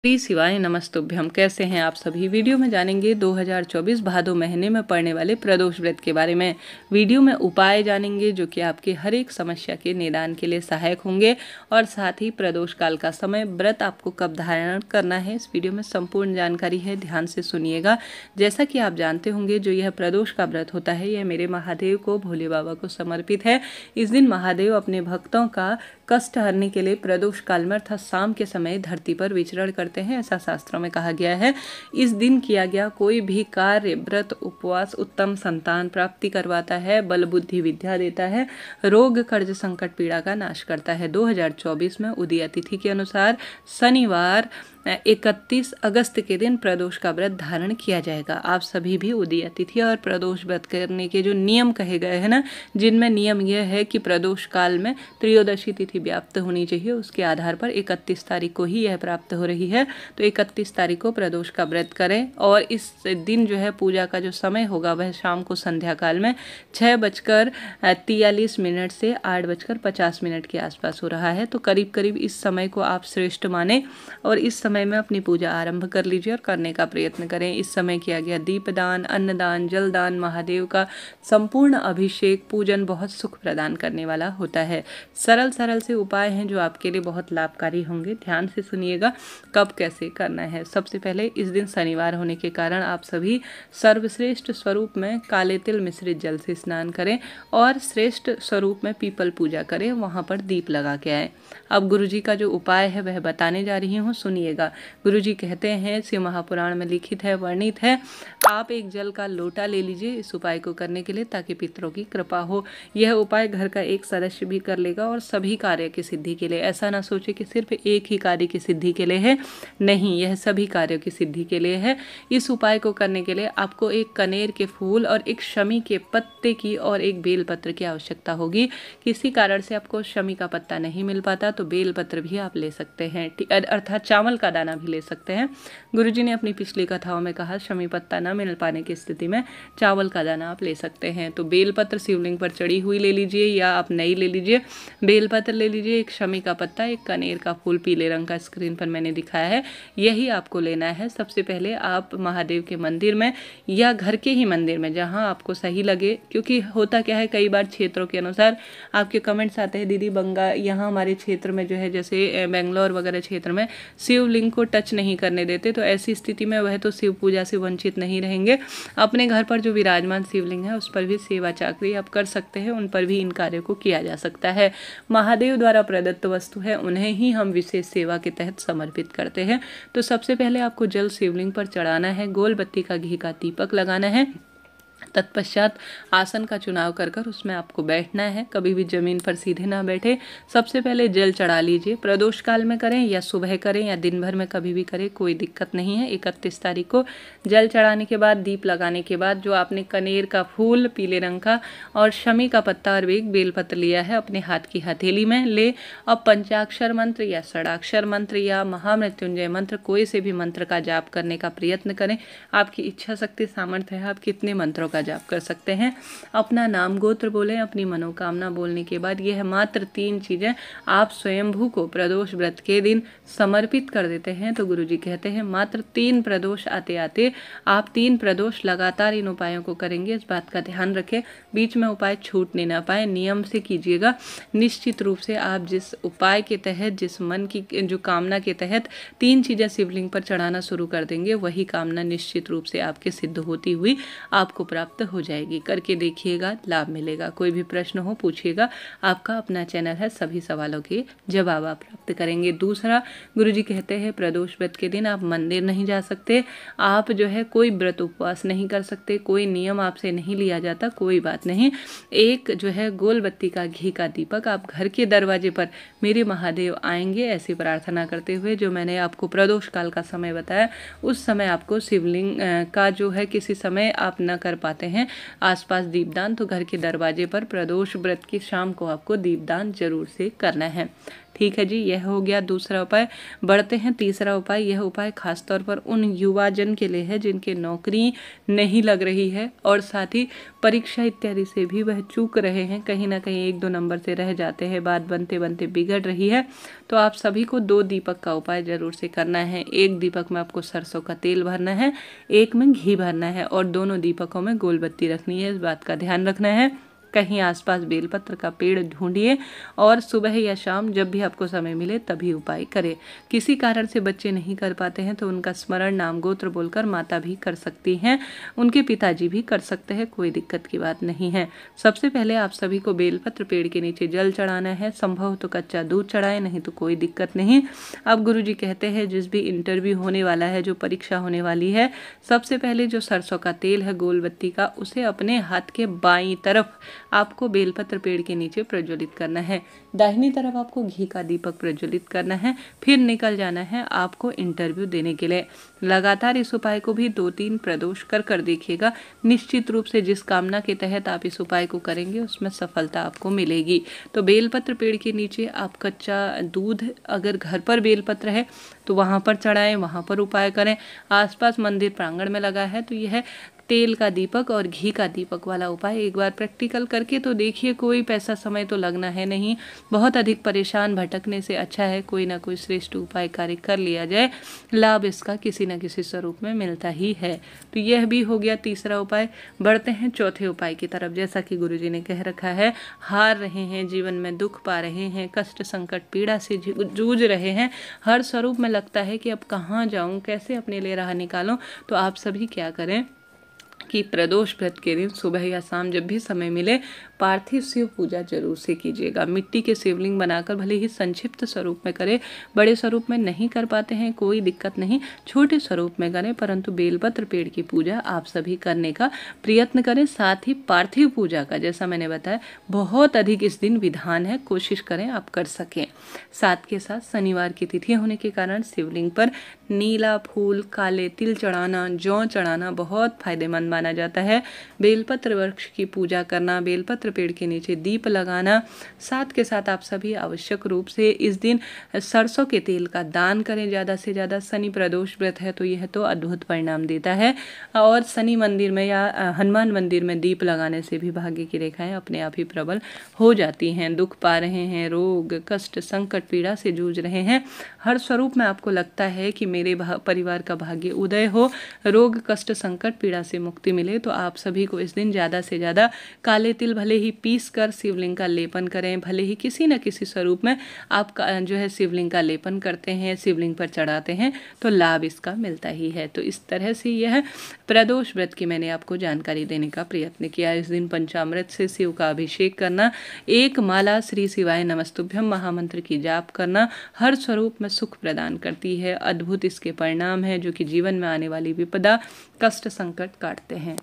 श्री शिवाय नमस्तुभ्यम। कैसे हैं आप सभी। वीडियो में जानेंगे 2024 भादो महीने में पड़ने वाले प्रदोष व्रत के बारे में। वीडियो में उपाय जानेंगे जो कि आपके हर एक समस्या के निदान के लिए सहायक होंगे और साथ ही प्रदोष काल का समय, व्रत आपको कब धारण करना है, इस वीडियो में संपूर्ण जानकारी है, ध्यान से सुनिएगा। जैसा कि आप जानते होंगे जो यह प्रदोष का व्रत होता है यह मेरे महादेव को, भोले बाबा को समर्पित है। इस दिन महादेव अपने भक्तों का कष्ट हरने के लिए प्रदोष काल में अर्थात शाम के समय धरती पर विचरण करते हैं, ऐसा शास्त्रों में कहा गया है। इस दिन किया गया कोई भी कार्य, व्रत, उपवास उत्तम संतान प्राप्ति करवाता है, बल बुद्धि विद्या देता है, रोग कर्ज संकट पीड़ा का नाश करता है। 2024 में उदय तिथि के अनुसार शनिवार 31 अगस्त के दिन प्रदोष का व्रत धारण किया जाएगा। आप सभी भी उदय तिथि और प्रदोष व्रत करने के जो नियम कहे गए हैं ना, जिनमें नियम यह है कि प्रदोष काल में त्रयोदशी तिथि व्याप्त होनी चाहिए, उसके आधार पर 31 तारीख को ही यह प्राप्त हो रही है, तो 31 तारीख को प्रदोष का व्रत करें। और इस दिन जो है पूजा का जो समय होगा वह शाम को संध्या काल में 6:43 से 8:50 के आसपास हो रहा है। तो करीब करीब इस समय को आप श्रेष्ठ माने और इस समय में अपनी पूजा आरंभ कर लीजिए और करने का प्रयत्न करें। इस समय किया गया दीपदान, अन्नदान, जलदान, महादेव का संपूर्ण अभिषेक पूजन बहुत सुख प्रदान करने वाला होता है। सरल सरल से उपाय हैं जो आपके लिए बहुत लाभकारी होंगे, ध्यान से सुनिएगा कब कैसे करना है। सबसे पहले इस दिन शनिवार होने के कारण आप सभी सर्वश्रेष्ठ स्वरूप में काले तिल मिश्रित जल से स्नान करें और श्रेष्ठ स्वरूप में पीपल पूजा करें, वहां पर दीप लगा के आए। अब गुरुजी का जो उपाय है वह बताने जा रही हूँ, सुनिएगा। गुरुजी कहते हैं, शिव महापुराण में लिखित है, वर्णित है, आप एक जल का लोटा ले लीजिए इस उपाय को करने के लिए ताकि पितरों की कृपा हो। यह उपाय घर का एक सदस्य भी कर लेगा और सभी कार्य की सिद्धि के लिए। ऐसा ना सोचे कि सिर्फ एक ही कार्य की सिद्धि के लिए है, नहीं, यह सभी कार्यों की सिद्धि के लिए है। इस उपाय को करने के लिए आपको एक कनेर के फूल और एक शमी के पत्ते की और एक बेलपत्र की आवश्यकता होगी। किसी कारण से आपको शमी का पत्ता नहीं मिल पाता तो बेलपत्र भी आप ले सकते हैं, अर्थात चावल का दाना भी ले सकते हैं। गुरुजी ने अपनी पिछली कथाओं में कहा शमी पत्ता न मिल पाने की स्थिति में चावल का दाना आप ले सकते हैं। तो बेलपत्र शिवलिंग पर चढ़ी हुई ले लीजिए या आप नई ले लीजिए। बेलपत्र ले लीजिए, एक शमी का पत्ता, एक कनेर का फूल पीले रंग का, स्क्रीन पर मैंने दिखाया है, यही आपको लेना है। सबसे पहले आप महादेव के मंदिर में या घर के ही मंदिर में जहाँ आपको सही लगे, क्योंकि होता क्या है कई बार क्षेत्रों के अनुसार आपके कमेंट्स आते हैं, दीदी यहाँ हमारे क्षेत्र में जो है जैसे बेंगलोर वगैरह क्षेत्र में शिवलिंग को टच नहीं करने देते, तो ऐसी स्थिति में वह तो शिव पूजा से वंचित नहीं रहेंगे। अपने घर पर जो विराजमान शिवलिंग है उस पर भी सेवा चाकरी आप कर सकते हैं, उन पर भी इन कार्यों को किया जा सकता है। महादेव द्वारा प्रदत्त वस्तु है, उन्हें ही हम विशेष सेवा के तहत समर्पित करते हैं। तो सबसे पहले आपको जल शिवलिंग पर चढ़ाना है, गोल बत्ती का घी का दीपक लगाना है, तत्पश्चात आसन का चुनाव कर उसमें आपको बैठना है। कभी भी जमीन पर सीधे ना बैठे। सबसे पहले जल चढ़ा लीजिए, प्रदोष काल में करें या सुबह करें या दिन भर में कभी भी करें, कोई दिक्कत नहीं है। 31 तारीख को जल चढ़ाने के बाद, दीप लगाने के बाद जो आपने कनेर का फूल पीले रंग का और शमी का पत्ता और एक बेलपत्र लिया है अपने हाथ की हथेली में ले। अब पंचाक्षर मंत्र या षडाक्षर मंत्र या महामृत्युंजय मंत्र, कोई से भी मंत्र का जाप करने का प्रयत्न करें। आपकी इच्छा शक्ति सामर्थ्य है, आप कितने मंत्रों का जाप कर सकते हैं। अपना नाम गोत्र बोलें, अपनी मनोकामना बोलने के बाद यह मात्र 3 चीजें आप स्वयंभू को प्रदोष व्रत के दिन समर्पित कर देते हैं। तो गुरुजी कहते हैं मात्र 3 प्रदोष आते आते आप 3 प्रदोष लगातार इन उपायों को करेंगे। इस बात का ध्यान रखें, बीच में उपाय छूटने ना पाए, नियम से कीजिएगा। निश्चित रूप से आप जिस उपाय के तहत, जिस मन की जो कामना के तहत 3 चीजें शिवलिंग पर चढ़ाना शुरू कर देंगे, वही कामना निश्चित रूप से आपके सिद्ध होती हुई आपको प्राप्त हो जाएगी। करके देखिएगा, लाभ मिलेगा। कोई भी प्रश्न हो पूछिएगा, आपका अपना चैनल है, सभी सवालों के जवाब आप प्राप्त करेंगे। दूसरा, गुरुजी कहते हैं प्रदोष व्रत के दिन आप मंदिर नहीं जा सकते, आप जो है कोई व्रत उपवास नहीं कर सकते, कोई नियम आपसे नहीं लिया जाता, कोई बात नहीं। एक जो है गोल बत्ती का घी का दीपक आप घर के दरवाजे पर मेरे महादेव आएंगे ऐसी प्रार्थना करते हुए, जो मैंने आपको प्रदोष काल का समय बताया उस समय आपको शिवलिंग का जो है किसी समय आप न कर पाते हैं आसपास दीपदान, तो घर के दरवाजे पर प्रदोष व्रत की शाम को आपको दीपदान जरूर से करना है। ठीक है जी, यह हो गया दूसरा उपाय। बढ़ते हैं तीसरा उपाय। यह उपाय खासतौर पर उन युवा जन के लिए है जिनके नौकरी नहीं लग रही है और साथ ही परीक्षा इत्यादि से भी वह चूक रहे हैं, कहीं ना कहीं 1-2 नंबर से रह जाते हैं, बात बनते बनते बिगड़ रही है। तो आप सभी को 2 दीपक का उपाय जरूर से करना है। एक दीपक में आपको सरसों का तेल भरना है, एक में घी भरना है और दोनों दीपकों में गोल बत्ती रखनी है। इस बात का ध्यान रखना है। कहीं आसपास बेलपत्र का पेड़ ढूंढिए और सुबह या शाम जब भी आपको समय मिले तभी उपाय करें। किसी कारण से बच्चे नहीं कर पाते हैं तो उनका स्मरण नाम गोत्र बोलकर माता भी कर सकती हैं, उनके पिताजी भी कर सकते हैं, कोई दिक्कत की बात नहीं है। सबसे पहले आप सभी को बेलपत्र पेड़ के नीचे जल चढ़ाना है। संभव तो कच्चा दूध चढ़ाएं, नहीं तो कोई दिक्कत नहीं। अब गुरुजी कहते हैं जिस भी इंटरव्यू होने वाला है, जो परीक्षा होने वाली है, सबसे पहले जो सरसों का तेल है गोल बत्ती का, उसे अपने हाथ के बाईं तरफ आपको बेलपत्र पेड़ के नीचे प्रज्वलित करना है। दाहिनी तरफ आपको घी का दीपक प्रज्वलित करना है। फिर निकल जाना है आपको इंटरव्यू देने के लिए। लगातार इस उपाय को भी 2-3 प्रदोष कर देखिएगा। निश्चित रूप से जिस कामना के तहत आप इस उपाय को करेंगे उसमें सफलता आपको मिलेगी। तो बेलपत्र पेड़ के नीचे आप कच्चा दूध, अगर घर पर बेलपत्र है तो वहाँ पर चढ़ाएं, वहाँ पर उपाय करें। आसपास मंदिर प्रांगण में लगा है तो यह तेल का दीपक और घी का दीपक वाला उपाय एक बार प्रैक्टिकल करके तो देखिए। कोई पैसा समय तो लगना है नहीं, बहुत अधिक परेशान भटकने से अच्छा है कोई ना कोई श्रेष्ठ उपाय कार्य कर लिया जाए, लाभ इसका किसी न किसी स्वरूप में मिलता ही है। तो यह भी हो गया तीसरा उपाय। बढ़ते हैं चौथे उपाय की तरफ। जैसा कि गुरुजी ने कह रखा है, हार रहे हैं, जीवन में दुख पा रहे हैं, कष्ट संकट पीड़ा से जूझ रहे हैं, हर स्वरूप में लगता है कि अब कहाँ जाऊँ, कैसे अपने लिए राह निकालूं, तो आप सभी क्या करें कि प्रदोष व्रत के दिन सुबह या शाम जब भी समय मिले पार्थिव शिव पूजा जरूर से कीजिएगा। मिट्टी के शिवलिंग बनाकर भले ही संक्षिप्त स्वरूप में करें, बड़े स्वरूप में नहीं कर पाते हैं कोई दिक्कत नहीं, छोटे स्वरूप में करें, परंतु बेलपत्र पेड़ की पूजा आप सभी करने का प्रयत्न करें। साथ ही पार्थिव पूजा का, जैसा मैंने बताया, बहुत अधिक इस दिन विधान है, कोशिश करें आप कर सकें। साथ के साथ शनिवार की तिथि होने के कारण शिवलिंग पर नीला फूल, काले तिल चढ़ाना, जौ चढ़ाना बहुत फायदेमंद माना जाता है। बेलपत्र वृक्ष की पूजा करना, बेलपत्र पेड़ के नीचे दीप लगाना, साथ के साथ आप सभी आवश्यक रूप से इस दिन सरसों के तेल का दान करें ज़्यादा से ज़्यादा। शनि प्रदोष व्रत है तो यह तो अद्भुत परिणाम देता है। और शनि मंदिर में या हनुमान मंदिर में दीप लगाने से भी भाग्य की रेखाएं अपने आप ही प्रबल हो जाती हैं। दुख पा रहे हैं, रोग कष्ट संकट पीड़ा से जूझ रहे हैं, हर स्वरूप में आपको लगता है कि मेरे परिवार का भाग्य उदय हो, रोग कष्ट संकट पीड़ा से मुक्ति मिले, तो आप सभी को इस दिन ज़्यादा से ज़्यादा काले तिल भले ही पीस कर शिवलिंग का लेपन करें, भले ही किसी न किसी स्वरूप में आप जो है शिवलिंग का लेपन करते हैं, शिवलिंग पर चढ़ाते हैं, तो लाभ इसका मिलता ही है। तो इस तरह से यह प्रदोष व्रत की मैंने आपको जानकारी देने का प्रयत्न किया। इस दिन पंचामृत से शिव का अभिषेक करना, एक माला श्री शिवाय नमस्तुभ्यम महामंत्र की जाप करना हर स्वरूप में सुख प्रदान करती है। अद्भुत इसके परिणाम है जो कि जीवन में आने वाली विपदा कष्ट संकट काटते हैं।